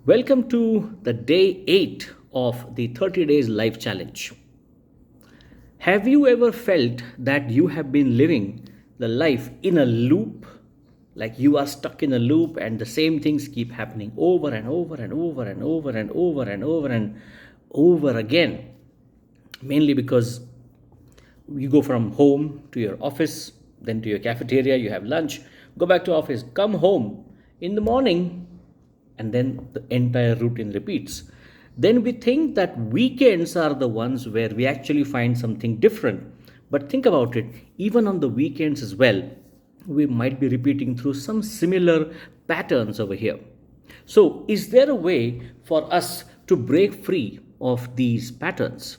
Welcome to the day 8 of the 30 days life challenge. Have you ever felt that you have been living the life in a loop? Like you are stuck in a loop and the same things keep happening over and over and over and over and over and over and over again. Mainly because you go from home to your office, then to your cafeteria, you have lunch, go back to office, come home in the morning, and then the entire routine repeats. Then we think that weekends are the ones where we actually find something different. But think about it, even on the weekends as well, we might be repeating through some similar patterns over here. So, is there a way for us to break free of these patterns?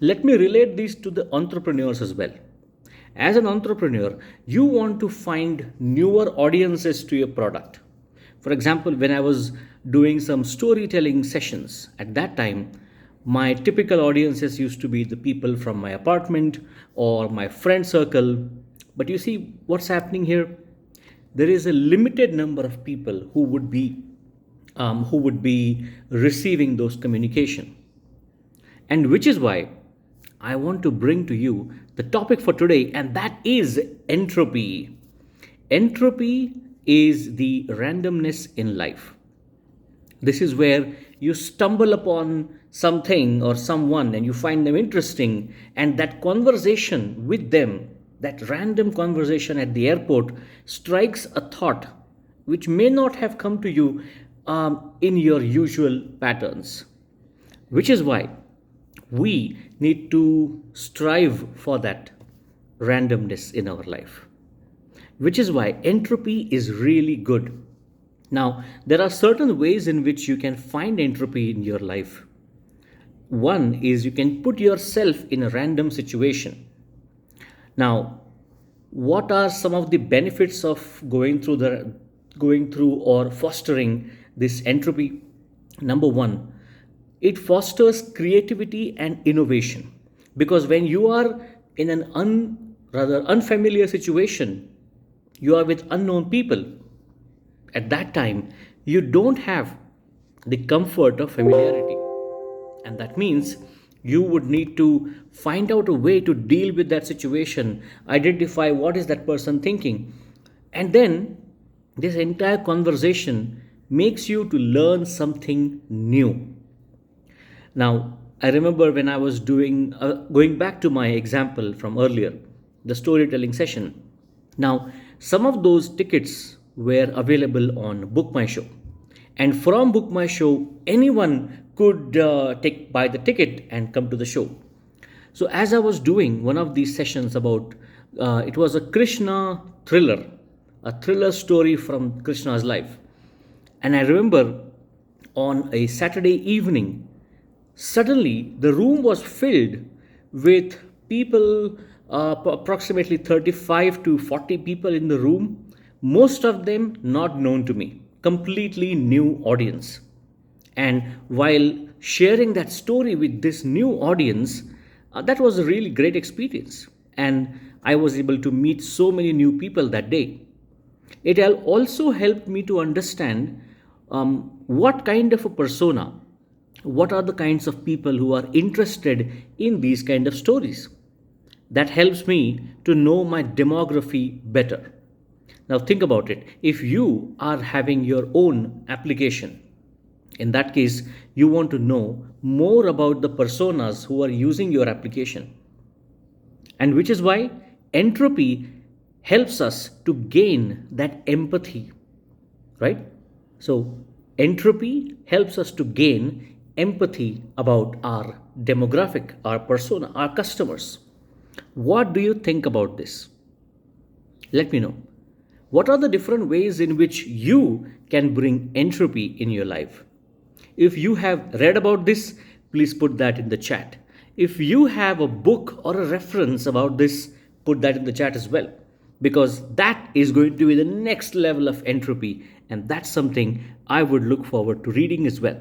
Let me relate this to the entrepreneurs as well. As an entrepreneur, you want to find newer audiences to your product. For example, when I was doing some storytelling sessions, at that time, my typical audiences used to be the people from my apartment or my friend circle. But you see what's happening here? There is a limited number of people who would be receiving those communication, and which is why I want to bring to you the topic for today, and that is entropy. Entropy is the randomness in life. This is where you stumble upon something or someone and you find them interesting, and that conversation with them, that random conversation at the airport, strikes a thought which may not have come to you in your usual patterns. Which is why we need to strive for that randomness in our life. Which is why entropy is really good. Now, there are certain ways in which you can find entropy in your life. One is you can put yourself in a random situation. Now, what are some of the benefits of going through or fostering this entropy? Number one, it fosters creativity and innovation, because when you are in an rather unfamiliar situation, you are with unknown people. At that time, you don't have the comfort of familiarity, and that means you would need to find out a way to deal with that situation, identify what is that person thinking, and then this entire conversation makes you to learn something new. Now, I remember when I was going back to my example from earlier, the storytelling session. Now, some of those tickets were available on Book My Show. And from Book My Show, anyone could buy the ticket and come to the show. So, as I was doing one of these sessions about, it was a Krishna thriller, a thriller story from Krishna's life. And I remember on a Saturday evening, suddenly the room was filled with people, approximately 35 to 40 people in the room, most of them not known to me, completely new audience. And while sharing that story with this new audience, that was a really great experience. And I was able to meet so many new people that day. It also helped me to understand what kind of a persona, what are the kinds of people who are interested in these kind of stories. That helps me to know my demography better. Now think about it. If you are having your own application, in that case, you want to know more about the personas who are using your application. And which is why entropy helps us to gain that empathy, right? So entropy helps us to gain empathy about our demographic, our persona, our customers. What do you think about this? Let me know. What are the different ways in which you can bring entropy in your life? If you have read about this, please put that in the chat. If you have a book or a reference about this, put that in the chat as well. Because that is going to be the next level of entropy, and that's something I would look forward to reading as well.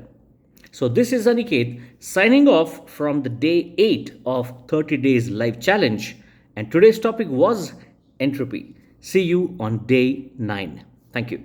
So this is Aniket signing off from the day 8 of 30 days life challenge, and today's topic was entropy. See you on day 9. Thank you.